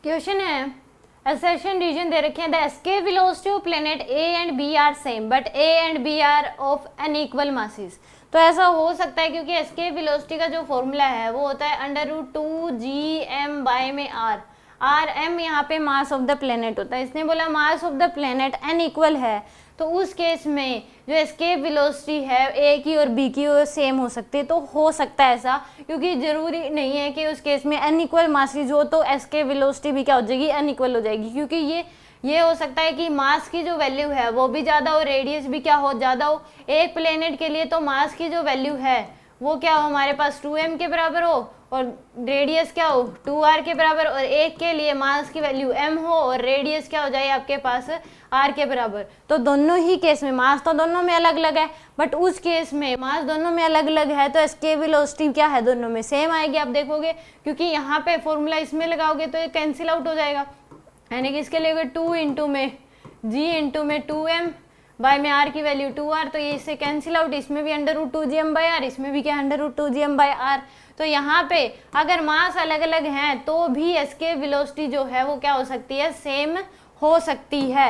Question है assertion region दे रखे हैं the escape velocity of planet A and B are same but A and B are of unequal masses। तो ऐसा हो सकता है क्योंकि escape velocity का जो फॉर्मूला है वो होता है √2gm बाय में r m यहाँ पे मास ऑफ द प्लेनेट होता है। इसने बोला mass of the planet unequal है, तो उस केस में जो एस्केप वेलोसिटी है ए की और बी की वो सेम हो सकती है। तो हो सकता है ऐसा, क्योंकि ज़रूरी नहीं है कि उस केस में अनइक्वल मासेस हो तो एस्केप वेलोसिटी भी क्या हो जाएगी, अनइक्वल हो जाएगी। क्योंकि ये हो सकता है कि मास की जो वैल्यू है वो भी ज़्यादा हो, रेडियस भी क्या हो, ज़्यादा हो। एक प्लेनेट के लिए तो मास की जो वैल्यू है वो क्या हो, हमारे पास 2m के बराबर हो और रेडियस क्या हो 2r के बराबर, और एक के लिए मास की वैल्यू m हो और रेडियस क्या हो जाए आपके पास r के बराबर। तो दोनों ही केस में मास तो दोनों में अलग अलग है, बट उस केस में मास दोनों में अलग अलग है तो एस्केप वेलोसिटी क्या है, दोनों में सेम आएगी। आप देखोगे क्योंकि यहाँ पे फॉर्मूला इसमें लगाओगे तो ये कैंसिल आउट हो जाएगा, यानी कि इसके लिए 2 इंटू में g इंटू में 2m बाय में r की वैल्यू 2r, तो ये इससे कैंसिल आउट, इसमें भी √2gm बाय r, इसमें भी क्या √2gm बाय r। तो यहाँ पे अगर मास अलग अलग हैं तो भी एस्केप वेलोसिटी जो है वो क्या हो सकती है, सेम हो सकती है।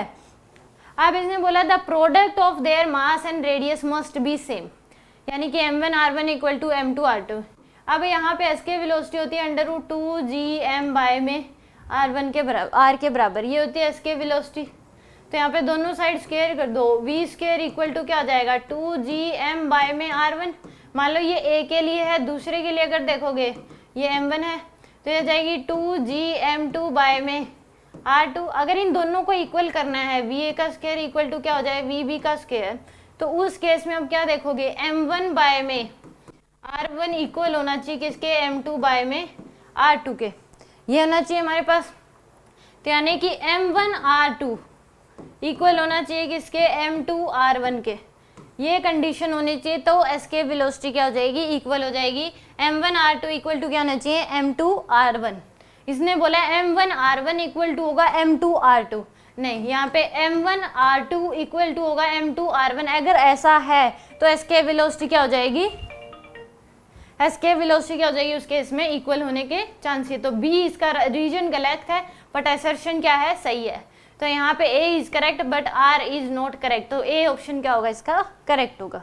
अब इसने बोला the product of their mass and radius must be same, यानी कि m1r1 इक्वल टू m2r2। अब यहाँ पे एस्केप वेलोसिटी होती है √2gm बाय में r1 के बराबर, r के बराबर ये होती है एस्केप वेलोसिटी। तो यहाँ पे दोनों साइड स्क्वायर कर दो, v स्क्वायर इक्वल टू क्या हो जाएगा 2gm बाय में r1। मान लो ये a के लिए है, दूसरे के लिए अगर देखोगे ये m1 है तो ये जाएगी 2gm2 बाय में r2। अगर इन दोनों को इक्वल करना है va का स्क्वायर इक्वल टू क्या हो जाए vb का स्क्वायर, तो उस केस में अब क्या देखोगे m1 बाय में r1 इक्वल होना चाहिए किसके, m2 बाय में r2 के, ये होना चाहिए हमारे पास। तो यानी कि m1 r2 इक्वल होना चाहिए किसके, m2 r1 के, ये कंडीशन होनी चाहिए। तो एस्केप वेलोसिटी क्या हो जाएगी, इक्वल हो जाएगी m1 r2 इक्वल टू क्या होना चाहिए, m2 r1। इसने बोला m1 r1 इक्वल टू होगा m2 r2, नहीं यहाँ पे m1 r2 इक्वल टू होगा m2 r1। अगर ऐसा है तो एस्केप वेलोसिटी क्या हो जाएगी, एस्केप वेलोसिटी क्या हो जाएगी उस केस में इक्वल होने के चांस है। तो बी इसका रीजन गलत है बट असर्शन क्या है, सही है। तो यहाँ पे A is correct but R is not correct, तो ए ऑप्शन क्या होगा इसका करेक्ट होगा।